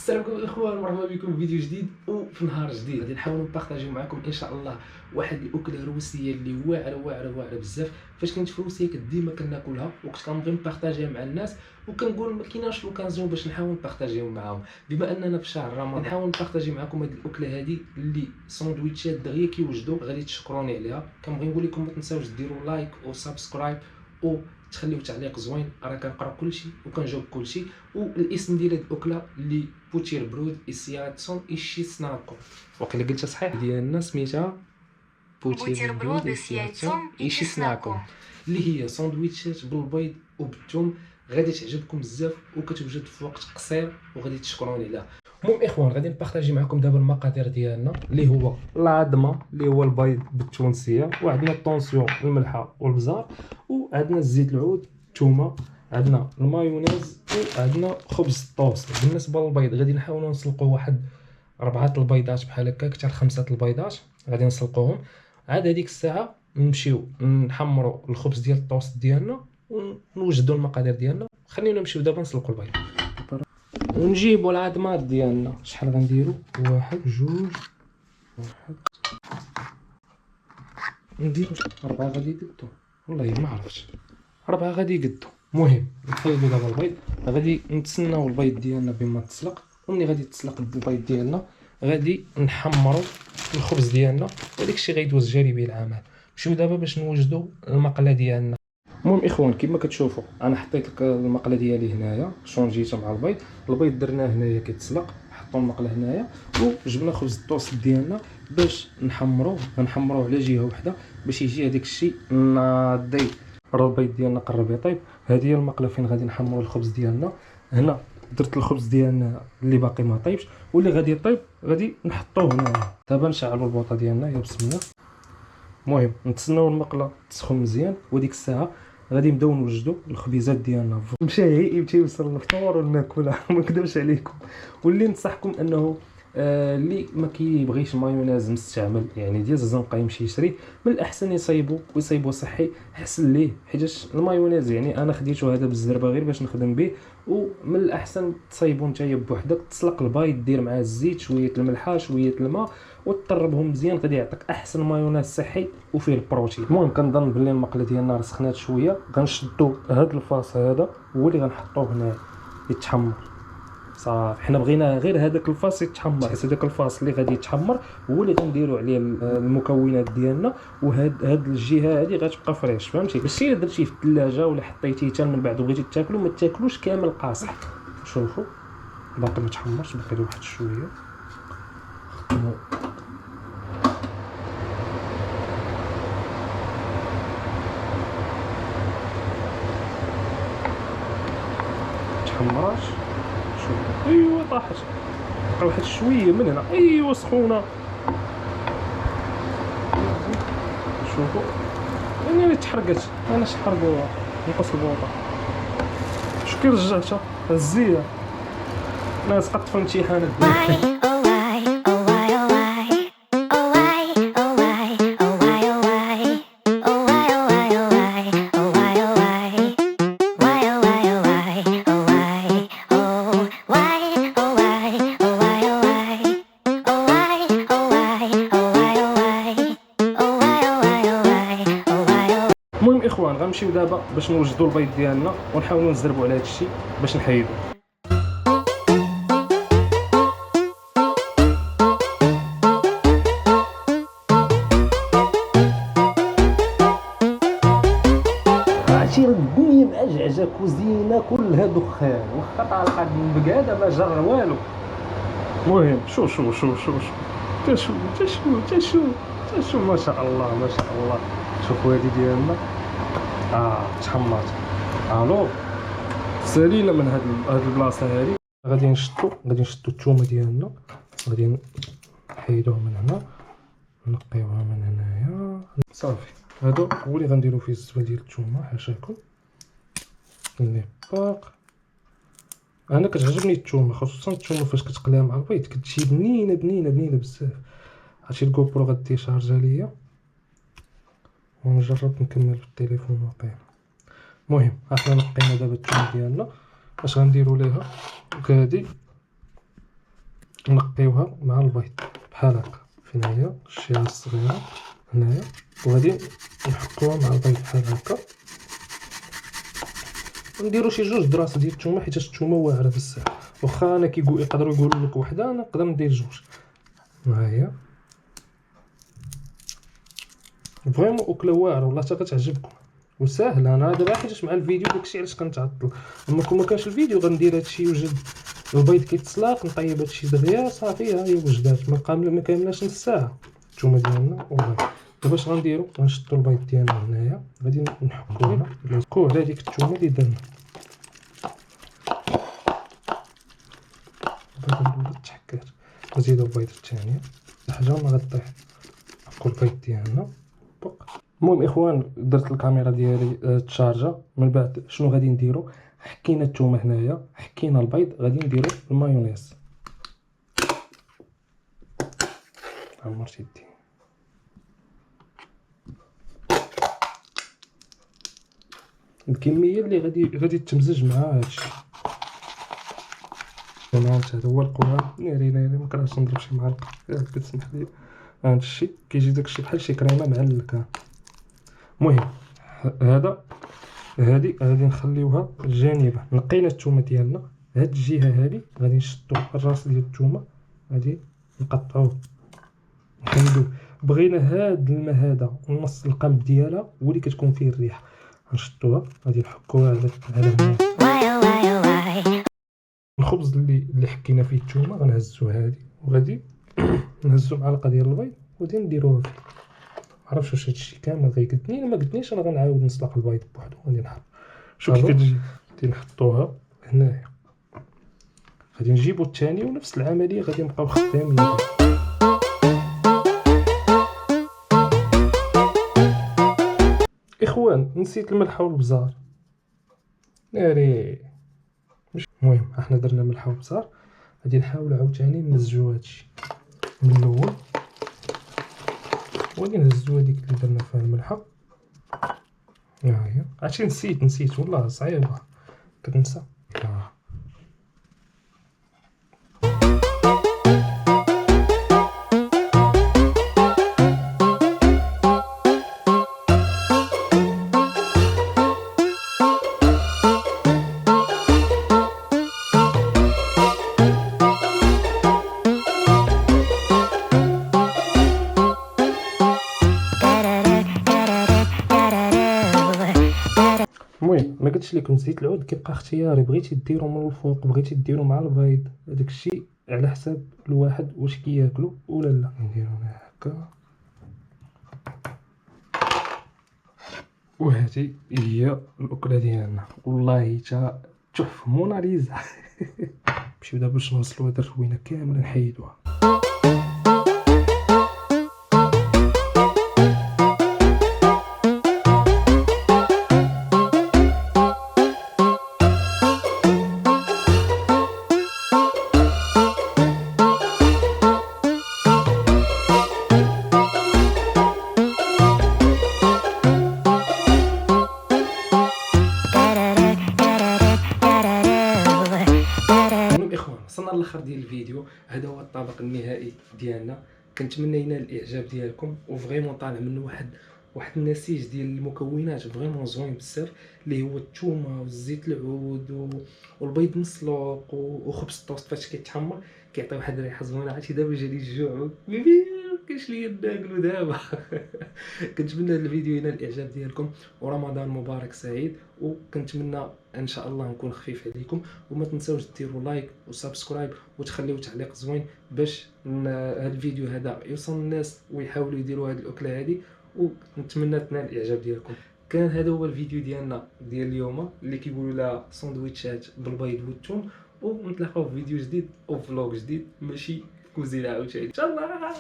السلام عليكم الاخوان، مرحبا بكم في فيديو جديد وفي نهار جديد. غادي نحاولوا نبارطاجيو معكم ان شاء الله واحد الاكله روسيه اللي واعره بزاف. فاش كنت في روسيا كنت ديما كناكلها وكنت كنبغي نبارطاجيها مع الناس، وكنقول ما كايناش لوكازيون باش نحاول نبارطاجيو معاهم. بما اننا في شهر رمضان نحاول نبارطاجي معكم هذه الاكله هذه اللي ساندويتشات دغيا كيوجدوا. غادي تشكروني عليها. كنبغي نقول لكم ما تنساوش ديروا لايك وسبسكرايب تخليو تعليق زوين، راه كنقرا كلشي وكنجاوب كلشي. والاسم ديال هاد الاكله اللي بوتير برود اسياتسون ايشي سناكو، وقيلا قلتها صحيح، ديالنا سميتها بوتير برود اسياتسون ايشي سناكو، اللي هي ساندويتشات بالبيض وبالثوم. غادي تعجبكم بزاف وكتوجد في وقت قصير وغادي تشكروني عليها. المهم اخوان، غادي نبارطاجي معكم دابا المقادير ديالنا، اللي هو العظمه اللي هو البيض بالتونسيه، وعندنا الطونسيون الملحه والبزار، وعندنا الزيت العود، الثومه، عندنا المايونيز، وعندنا خبز الطوست. بالنسبه للبيض غادي نحاولوا نسلقوا واحد 4 البيضات بحال هكاك حتى 5 البيضات، غادي نسلقوهم. عاد هذيك الساعه نمشيو نحمروا الخبز ديال الطوست ديالنا ونوجدوا المقادير ديالنا. خلينا نمشيو دابا نسلقوا البيض ونجيبوا العظمات ديالنا. شحال غنديروا؟ 1 2 1 نديروا 4 غادي يقدوا، والله ما عرفتش 4 غادي يقدوا. المهم نحيدوا دابا البيض، غادي نتسناو البيض ديالنا بما تسلق. ومني غادي تسلق البيض ديالنا غادي نحمروا الخبز ديالنا، وداك الشيء غيدوز جري به العمل. نمشيو دابا باش نوجدوا المقله ديالنا. المهم اخوان، كما كتشوفوا انا حطيت لك المقله ديالي هنايا، شونجيتها مع البيض. البيض درناه هنايا كيتسلق، حطوا المقله هنايا، وجبنا خبز الطوست ديالنا باش نحمروه على جهه وحده باش يجي هذاك الشيء ناضي. راه البيض ديالنا قرب يطيب. هذه هي المقله فين غادي نحمروا الخبز ديالنا. هنا درت الخبز ديالنا اللي باقي ما طيبش، واللي غادي يطيب غادي نحطوه هنايا. دابا نشعلوا البوطه ديالنا، يا بسم الله. المهم نتسناو المقله تسخن مزيان، وديك الساعه غادي نبداو نوجدوا الخبيزات ديالنا. مشى يوصل الفطور وناكلها ما نكذبش عليكم. واللي ننصحكم انه اللي ما كيبغيش مايونيز مستعمل، يعني ديال الزنقه، يمشي يشري. من الاحسن يصايبو صحي احسن ليه، حيت المايونيز يعني انا خديته هذا بالزربه غير باش نخدم به. ومن الاحسن تصايبو نتايا بوحدك، تسلق البيض، دير معاه الزيت، شويه الملحه، شويه الماء، وتطربهم مزيان، غادي يعطيك احسن مايونيز صحي وفيه البروتين. المهم كنظن بلي المقله ديالنا راه سخنات شويه. غنشدو هذا الفاص هذا هو اللي غنحطوه هنا يتحمر. صافي، حنا بغينا غير هذاك الفاص يتحمر، حيت هذاك الفاص اللي غادي يتحمر هو اللي غنديروا عليه المكونات ديالنا. وهاد الجهه هذه غتبقى فريش، فهمتي؟ ماشي الا درتيه في الثلاجه ولا حطيتيه حتى من بعد وبغيتي تاكلو ما تاكلوش كامل قاصح. شوفوا باقي ما تحمرش، باقي له واحد شويه. تحمرات، شوف، ايوا طاحت، بقى واحد شويه من هنا، ايوا سخونه. شوفوا انا تحرقت، انا شحرقوا نقص البوطه. شكون رجعتها هزيه ناس قط في الامتحانات. المهم اخوان، غنمشيو دابا باش نوجدوا البيض ديالنا ونحاولوا نزربوا على هذا الشيء باش نحيدو. عرفتي الدنيا معجعجه، كوزينه كلها دخان، واخا طالقه البقاده ما جر والو. المهم شو ما شاء الله. شوفوا هذه ديالنا تحمرت. الو سالينا من هاد البلاصه هذه. غادي نشدو الثومه ديالنا، غادي نحيدوها من هنا، نقيوها من هنايا. صافي، هادو هو اللي غنديرو فيه الزبل ديال الثومه. حاشاكم اللي باق. انا كتعجبني الثومه، خصوصا الثومه فاش كتقليها مع البيض كتجي بنينه بزاف. هادشي الكوبرو غادي يشارجا ليا ونجرب نكمل بالتليفون واقيلا. المهم احنا نقينا دابا الثومه ديالنا. اش غنديروا ليها؟ هادي نقيوها مع البيض بحال هكا. فين هي الشيره الصغيره هنايا، وغادي نحكوها مع البيض بحال هكا. نديرو شي 2 دراس ديال الثومه حيت الثومه واعره بزاف. واخا انا يقدروا يقولوا لك وحده، انا نقدر ندير 2. ها هي فريمون اكله واعره والله حتى غتعجبكم وساهله. انا دابا حيت مع الفيديو داكشي علاش كنتعطل. اما كون ما كانش الفيديو غندير هادشي يوجد. البيض كيتسلق، نطيب هادشي دغيا صافي، ها هي وجدات. ما كاملاش نص ساعه الثومه ديالنا والبيض. دابا اش غنديرو؟ غنشدو البيض ديالنا هنايا، غادي نحكوه على ديك الثومه اللي درنا. البيضه الاولى تحكات، نزيدو البيض الثانيه حاجه ما غطيح. نحكو البيض ديالنا بق. المهم اخوان، درت الكاميرا ديالي تشارجا. من بعد شنو غادي نديرو؟ حكينا الثومه هنايا، حكينا البيض، غادي نديرو المايونيز. عمرتي يدي الكميه اللي غادي تمزج مع هادشي. انا هذا هو القوام. ناري ما كرهتش نضرب شي معلقه، كتسمح لي. هادشي كيجي داكشي بحال شي كريمه معلكه. المهم هادي غادي نخليوها جانبا. نقينا الثومه ديالنا، هاد الجهه هادي غادي نشدو الراس ديال الثومه، غادي نقطعوه نحيدوه. بغينا هاد الماء هذا ونص القلب ديالها هو اللي كتكون فيه الريحه، غنشدوها غادي نحكوها على هنا. الخبز اللي حكينا فيه الثومه غنهزو هادي، وغادي نهزو معلقه ديال البيض وغادي نديروه فيه. معرفتش واش هادشي كامل غيقدني. ما قدنيش انا غنعاود نسلق البيض بوحدو. غادي نحط شوف كي كتجي، غادي نحطوها هنايا. غادي نجيبو الثاني ونفس العمليه غادي نبقاو خدامين. اخوان نسيت الملح والبزار. ناري المهم احنا درنا ملح وبزار. غادي نحاولوا عاوتاني نمزجوا هادشي من الاول، وغادي نهزوا هذيك اللي درنا فيها الملحه. ها هي عرفتي نسيت والله صعيبه كننسى. المهم ما قلتش لكم زيت العود كيبقى اختياري. بغيتي ديرو من الفوق، بغيتي ديرو مع البيض، هذاك الشيء على حساب الواحد واش كياكلو ولا لا. نديرو هكا. وهذه هي الاكله ديالنا والله حتى تحفه موناليزا. نمشيو دابا باش نغسلو هاد الروينه كامله نحيدوها. وصلنا للاخر ديال الفيديو. هذا هو الطبق النهائي ديالنا. كنتمنى ينال الاعجاب ديالكم، وفريمون طالع منه واحد النسيج ديال المكونات فريمون زوين بزاف، اللي هو الثومه والزيت العود والبيض مسلوق وخبز الطوست فاش كيتحمر كيعطي واحد الريحه زوينه. عرفتي دابا جاني الجوع كاش ليا ناكلو دابا. كنتمنى الفيديو ينال الاعجاب ديالكم، ورمضان مبارك سعيد. وكنتمنى ان شاء الله نكون خفيف عليكم. وما تنساوش ديروا لايك وسبسكرايب وتخليو تعليق زوين باش هذا الفيديو هذا يوصل للناس ويحاولوا يديروا هذه الاكله هذه. ونتمنى تنال الاعجاب ديالكم. كان هذا هو الفيديو ديالنا ديال اليوم اللي كيقولوا لها ساندويتشات بالبيض والثوم. ونتلاقاو في فيديو جديد او فلوق جديد، ماشي كوزينه عاوتاني ان شاء الله.